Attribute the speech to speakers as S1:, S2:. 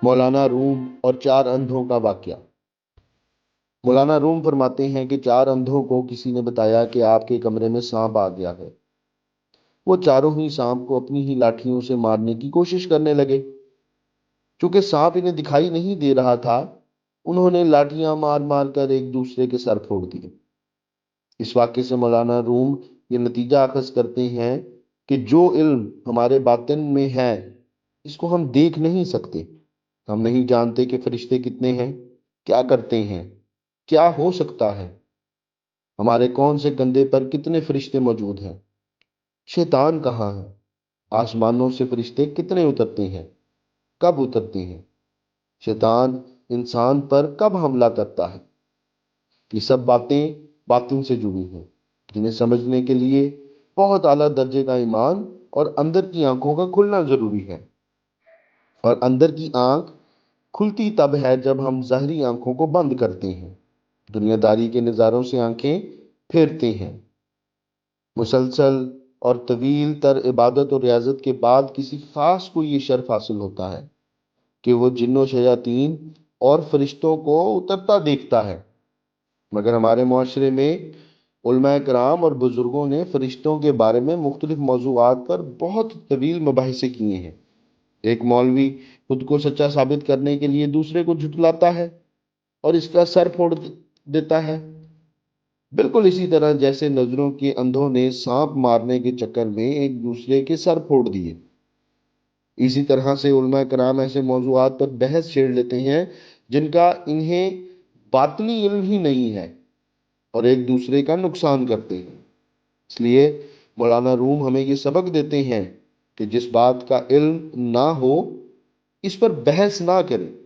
S1: مولانا روم اور چار اندھوں کا واقعہ۔ مولانا روم فرماتے ہیں کہ چار اندھوں کو کسی نے بتایا کہ آپ کے کمرے میں سانپ آ گیا ہے۔ وہ چاروں ہی سانپ کو اپنی ہی لاٹھیوں سے مارنے کی کوشش کرنے لگے۔ چونکہ سانپ انہیں دکھائی نہیں دے رہا تھا، انہوں نے لاٹھیاں مار مار کر ایک دوسرے کے سر پھوڑ دیے۔ اس واقعے سے مولانا روم یہ نتیجہ اخذ کرتے ہیں کہ جو علم ہمارے باطن میں ہے اس کو ہم دیکھ نہیں سکتے۔ ہم نہیں جانتے کہ فرشتے کتنے ہیں، کیا کرتے ہیں، کیا ہو سکتا ہے، ہمارے کون سے کندھے پر کتنے فرشتے موجود ہیں، شیطان کہاں ہے، آسمانوں سے فرشتے کتنے اترتے ہیں، کب اترتے ہیں، شیطان انسان پر کب حملہ کرتا ہے۔ یہ سب باتیں باطن سے جڑی ہیں، جنہیں سمجھنے کے لیے بہت اعلیٰ درجے کا ایمان اور اندر کی آنکھوں کا کھلنا ضروری ہے۔ اور اندر کی آنکھ کھلتی تب ہے جب ہم ظاہری آنکھوں کو بند کرتے ہیں، دنیا داری کے نظاروں سے آنکھیں پھیرتے ہیں۔ مسلسل اور طویل تر عبادت اور ریاضت کے بعد کسی خاص کو یہ شرف حاصل ہوتا ہے کہ وہ جن و شیاطین اور فرشتوں کو اترتا دیکھتا ہے۔ مگر ہمارے معاشرے میں علماء کرام اور بزرگوں نے فرشتوں کے بارے میں مختلف موضوعات پر بہت طویل مباحثے کیے ہیں۔ ایک مولوی خود کو سچا ثابت کرنے کے لیے دوسرے کو جھٹلاتا ہے اور اس کا سر پھوڑ دیتا ہے، بالکل اسی طرح جیسے نظروں کے اندھوں نے سانپ مارنے کے چکر میں ایک دوسرے کے سر پھوڑ دیے۔ اسی طرح سے علماء کرام ایسے موضوعات پر بحث چھیڑ لیتے ہیں جن کا انہیں باطنی علم ہی نہیں ہے اور ایک دوسرے کا نقصان کرتے ہیں۔ اس لیے مولانا روم ہمیں یہ سبق دیتے ہیں کہ جس بات کا علم نہ ہو اس پر بحث نہ کریں،